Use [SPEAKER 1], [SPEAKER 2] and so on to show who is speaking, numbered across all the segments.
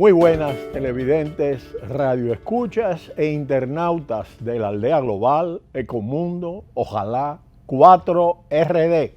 [SPEAKER 1] Muy buenas televidentes, radioescuchas e internautas de la Aldea Global, Ecomundo, Ojalá, 4RD.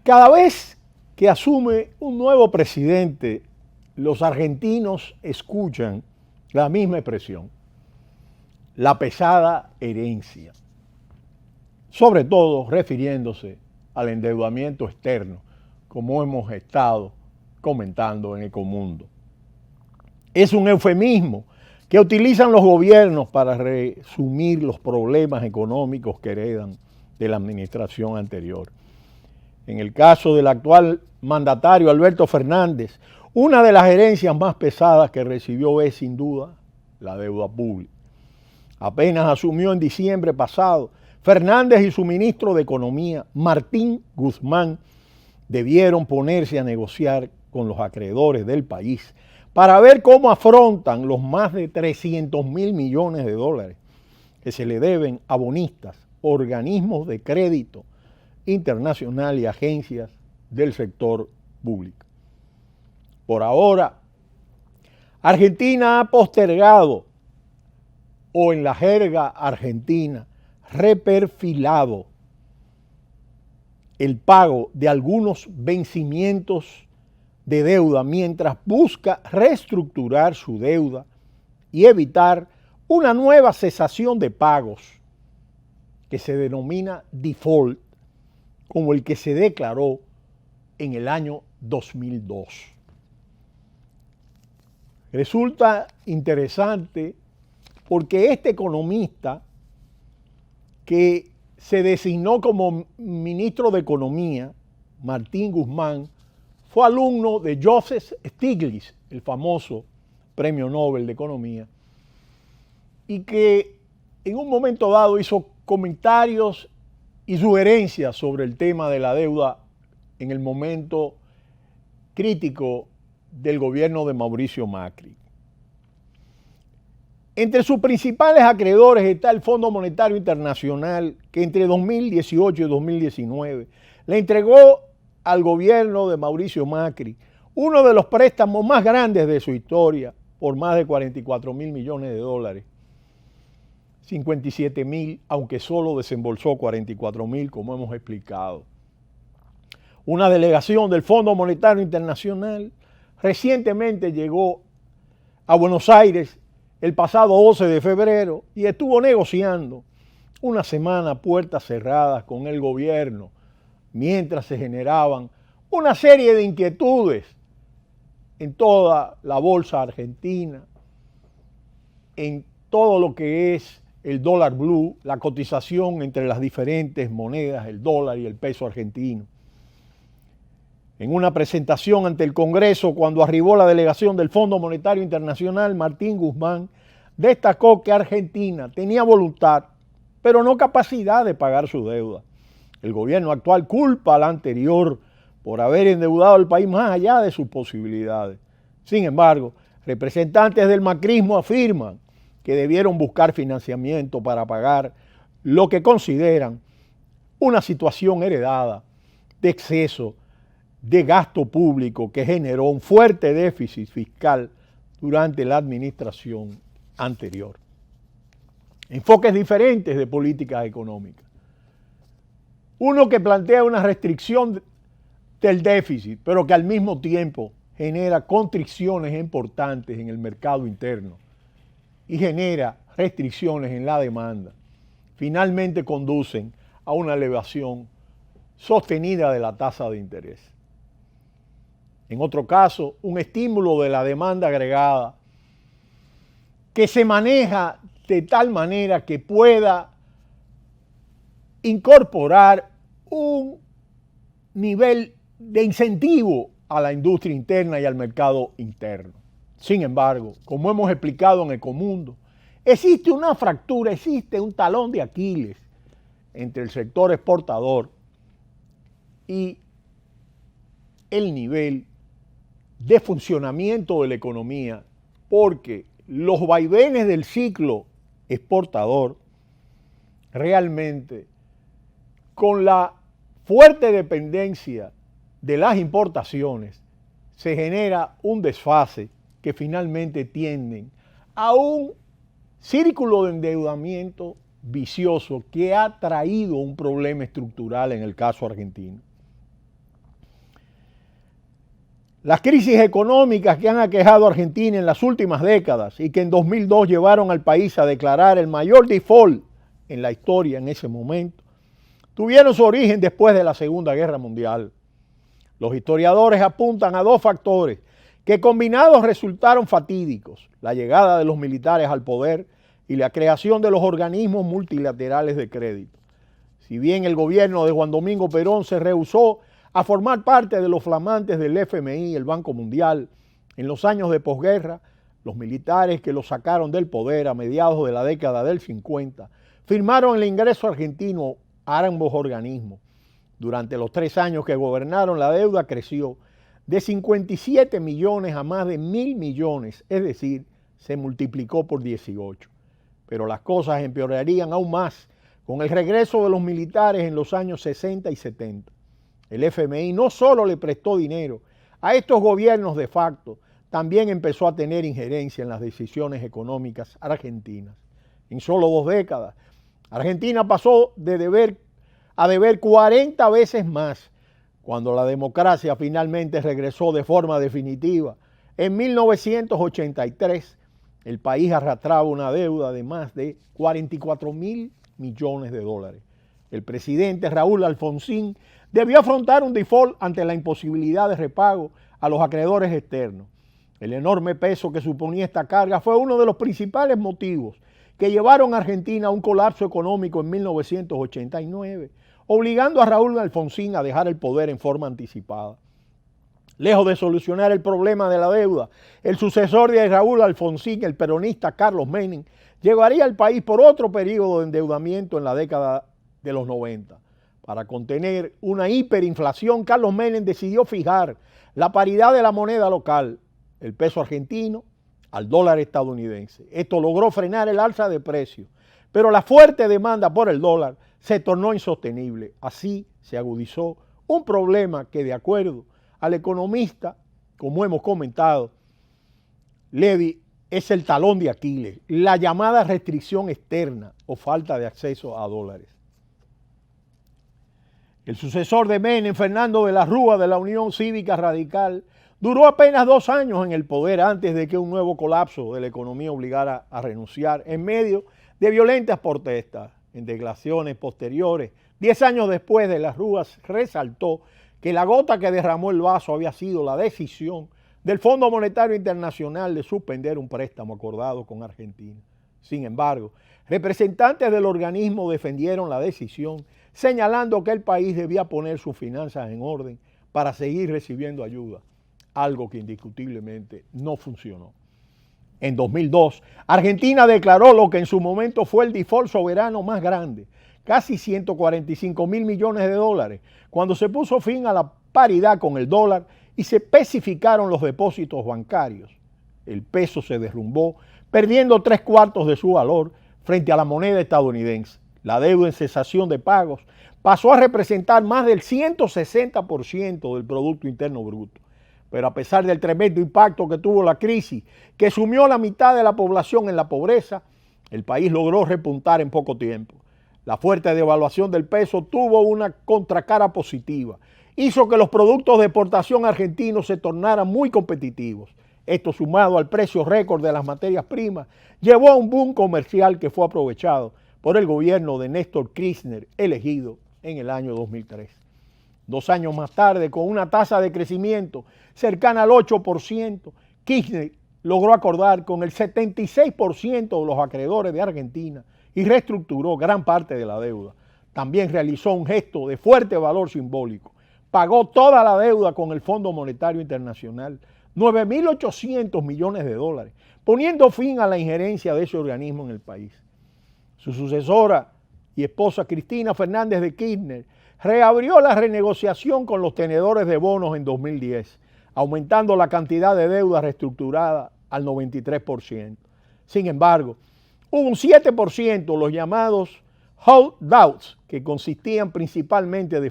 [SPEAKER 1] Cada vez que asume un nuevo presidente, los argentinos escuchan la misma expresión, la pesada herencia, sobre todo refiriéndose al endeudamiento externo, como hemos estado comentando en Ecomundo. Es un eufemismo que utilizan los gobiernos para resumir los problemas económicos que heredan de la administración anterior. En el caso del actual mandatario Alberto Fernández, una de las herencias más pesadas que recibió es sin duda la deuda pública. Apenas asumió en diciembre pasado, Fernández y su ministro de Economía, Martín Guzmán, debieron ponerse a negociar con los acreedores del país para ver cómo afrontan los más de 300.000 millones de dólares que se le deben a bonistas, organismos de crédito internacional y agencias del sector público. Por ahora, Argentina ha postergado, o en la jerga argentina, reperfilado el pago de algunos vencimientos de deuda mientras busca reestructurar su deuda y evitar una nueva cesación de pagos que se denomina default, como el que se declaró en el año 2002. Resulta interesante porque este economista que se designó como ministro de Economía, Martín Guzmán, fue alumno de Joseph Stiglitz, el famoso premio Nobel de Economía, y que en un momento dado hizo comentarios y sugerencias sobre el tema de la deuda en el momento crítico del gobierno de Mauricio Macri. Entre sus principales acreedores está el Fondo Monetario Internacional, que entre 2018 y 2019 le entregó al gobierno de Mauricio Macri uno de los préstamos más grandes de su historia, por más de 44.000 millones de dólares. 57.000, aunque solo desembolsó 44.000, como hemos explicado. Una delegación del Fondo Monetario Internacional recientemente llegó a Buenos Aires el pasado 12 de febrero y estuvo negociando una semana a puertas cerradas con el gobierno, mientras se generaban una serie de inquietudes en toda la bolsa argentina, en todo lo que es el dólar blue, la cotización entre las diferentes monedas, el dólar y el peso argentino. En una presentación ante el Congreso, cuando arribó la delegación del Fondo Monetario Internacional, Martín Guzmán destacó que Argentina tenía voluntad, pero no capacidad de pagar su deuda. El gobierno actual culpa al anterior por haber endeudado al país más allá de sus posibilidades. Sin embargo, representantes del macrismo afirman que debieron buscar financiamiento para pagar lo que consideran una situación heredada de exceso de gasto público que generó un fuerte déficit fiscal durante la administración anterior. Enfoques diferentes de políticas económicas. Uno que plantea una restricción del déficit, pero que al mismo tiempo genera constricciones importantes en el mercado interno y genera restricciones en la demanda. Finalmente conducen a una elevación sostenida de la tasa de interés. En otro caso, un estímulo de la demanda agregada que se maneja de tal manera que pueda incorporar un nivel de incentivo a la industria interna y al mercado interno. Sin embargo, como hemos explicado en Ecomundo, existe una fractura, existe un talón de Aquiles entre el sector exportador y el nivel de funcionamiento de la economía, porque los vaivenes del ciclo exportador realmente, con la fuerte dependencia de las importaciones, se genera un desfase que finalmente tienden a un círculo de endeudamiento vicioso que ha traído un problema estructural en el caso argentino. Las crisis económicas que han aquejado a Argentina en las últimas décadas y que en 2002 llevaron al país a declarar el mayor default en la historia en ese momento, tuvieron su origen después de la Segunda Guerra Mundial. Los historiadores apuntan a dos factores que combinados resultaron fatídicos: la llegada de los militares al poder y la creación de los organismos multilaterales de crédito. Si bien el gobierno de Juan Domingo Perón se rehusó a formar parte de los flamantes del FMI y el Banco Mundial en los años de posguerra, los militares que lo sacaron del poder a mediados de la década del 50 firmaron el ingreso argentino a ambos organismos. Durante los 3 años que gobernaron, la deuda creció de 57 millones a más de 1.000 millones, es decir, se multiplicó por 18. Pero las cosas empeorarían aún más con el regreso de los militares en los años 60 y 70. El FMI no solo le prestó dinero a estos gobiernos de facto, también empezó a tener injerencia en las decisiones económicas argentinas. En solo 2 décadas, Argentina pasó de deber 40 veces más cuando la democracia finalmente regresó de forma definitiva. En 1983, el país arrastraba una deuda de más de 44.000 millones de dólares. El presidente Raúl Alfonsín debió afrontar un default ante la imposibilidad de repago a los acreedores externos. El enorme peso que suponía esta carga fue uno de los principales motivos que llevaron a Argentina a un colapso económico en 1989, obligando a Raúl Alfonsín a dejar el poder en forma anticipada. Lejos de solucionar el problema de la deuda, el sucesor de Raúl Alfonsín, el peronista Carlos Menem, llevaría al país por otro periodo de endeudamiento en la década de los 90. Para contener una hiperinflación, Carlos Menem decidió fijar la paridad de la moneda local, el peso argentino, al dólar estadounidense. Esto logró frenar el alza de precios, pero la fuerte demanda por el dólar se tornó insostenible. Así se agudizó un problema que, de acuerdo al economista, como hemos comentado, Levy, es el talón de Aquiles, la llamada restricción externa o falta de acceso a dólares. El sucesor de Menem, Fernando de la Rúa, de la Unión Cívica Radical, duró apenas 2 años en el poder antes de que un nuevo colapso de la economía obligara a renunciar en medio de violentas protestas. En declaraciones posteriores, 10 años después, de la Rúa resaltó que la gota que derramó el vaso había sido la decisión del Fondo Monetario Internacional de suspender un préstamo acordado con Argentina. Sin embargo, representantes del organismo defendieron la decisión, señalando que el país debía poner sus finanzas en orden para seguir recibiendo ayuda, algo que indiscutiblemente no funcionó. En 2002, Argentina declaró lo que en su momento fue el default soberano más grande, casi 145.000 millones de dólares, cuando se puso fin a la paridad con el dólar y se especificaron los depósitos bancarios. El peso se derrumbó, perdiendo 3/4 de su valor frente a la moneda estadounidense. La deuda en cesación de pagos pasó a representar más del 160% del Producto Interno Bruto. Pero a pesar del tremendo impacto que tuvo la crisis, que sumió a la mitad de la población en la pobreza, el país logró repuntar en poco tiempo. La fuerte devaluación del peso tuvo una contracara positiva. Hizo que los productos de exportación argentinos se tornaran muy competitivos. Esto, sumado al precio récord de las materias primas, llevó a un boom comercial que fue aprovechado por el gobierno de Néstor Kirchner, elegido en el año 2003. 2 años más tarde, con una tasa de crecimiento cercana al 8%, Kirchner logró acordar con el 76% de los acreedores de Argentina y reestructuró gran parte de la deuda. También realizó un gesto de fuerte valor simbólico. Pagó toda la deuda con el Fondo Monetario Internacional, 9.800 millones de dólares, poniendo fin a la injerencia de ese organismo en el país. Su sucesora y esposa Cristina Fernández de Kirchner reabrió la renegociación con los tenedores de bonos en 2010, aumentando la cantidad de deuda reestructurada al 93%. Sin embargo, hubo un 7%, los llamados holdouts, que consistían principalmente de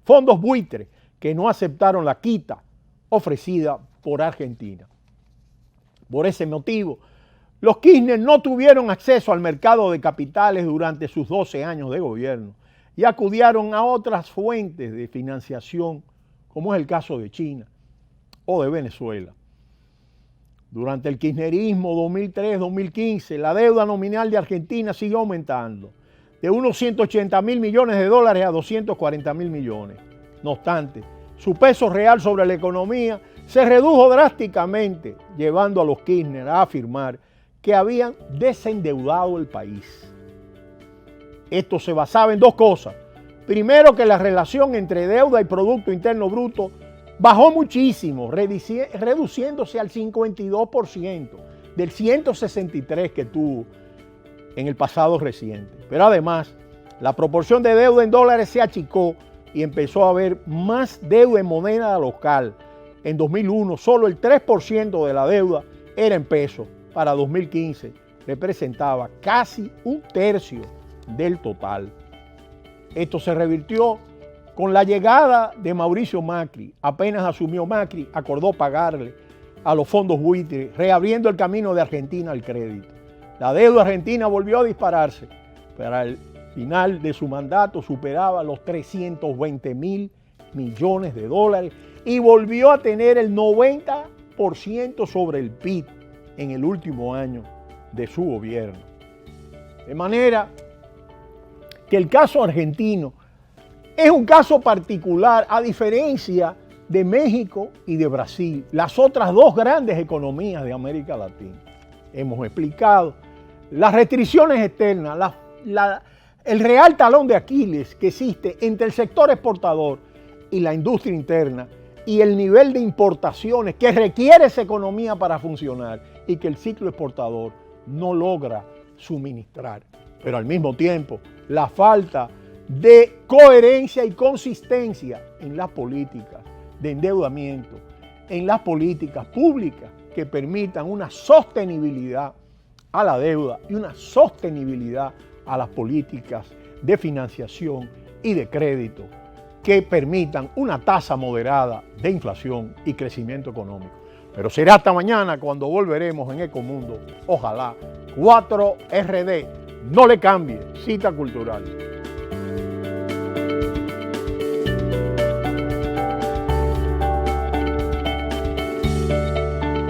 [SPEAKER 1] fondos buitres que no aceptaron la quita ofrecida por Argentina. Por ese motivo, los Kirchner no tuvieron acceso al mercado de capitales durante sus 12 años de gobierno y acudieron a otras fuentes de financiación, como es el caso de China o de Venezuela. Durante el kirchnerismo 2003-2015, la deuda nominal de Argentina siguió aumentando, de unos 180.000 millones de dólares a 240.000 millones. No obstante, su peso real sobre la economía se redujo drásticamente, llevando a los Kirchner a afirmar que habían desendeudado el país. Esto se basaba en dos cosas. Primero, que la relación entre deuda y Producto Interno Bruto bajó muchísimo, reduciéndose al 52% del 163% que tuvo en el pasado reciente. Pero además, la proporción de deuda en dólares se achicó y empezó a haber más deuda en moneda local. En 2001, solo el 3% de la deuda era en pesos. Para 2015, representaba casi un tercio del total. Esto se revirtió con la llegada de Mauricio Macri. Apenas asumió Macri, acordó pagarle a los fondos buitres, reabriendo el camino de Argentina al crédito. La deuda argentina volvió a dispararse. Para el final de su mandato superaba los 320.000 millones de dólares y volvió a tener el 90% sobre el PIB en el último año de su gobierno. De manera que el caso argentino es un caso particular, a diferencia de México y de Brasil, las otras dos grandes economías de América Latina. Hemos explicado las restricciones externas, el real talón de Aquiles que existe entre el sector exportador y la industria interna, y el nivel de importaciones que requiere esa economía para funcionar y que el ciclo exportador no logra suministrar. Pero al mismo tiempo, la falta de coherencia y consistencia en las políticas de endeudamiento, en las políticas públicas que permitan una sostenibilidad a la deuda y una sostenibilidad a las políticas de financiación y de crédito que permitan una tasa moderada de inflación y crecimiento económico. Pero será hasta mañana cuando volveremos en Ecomundo. Ojalá 4RD no le cambie. Cita cultural.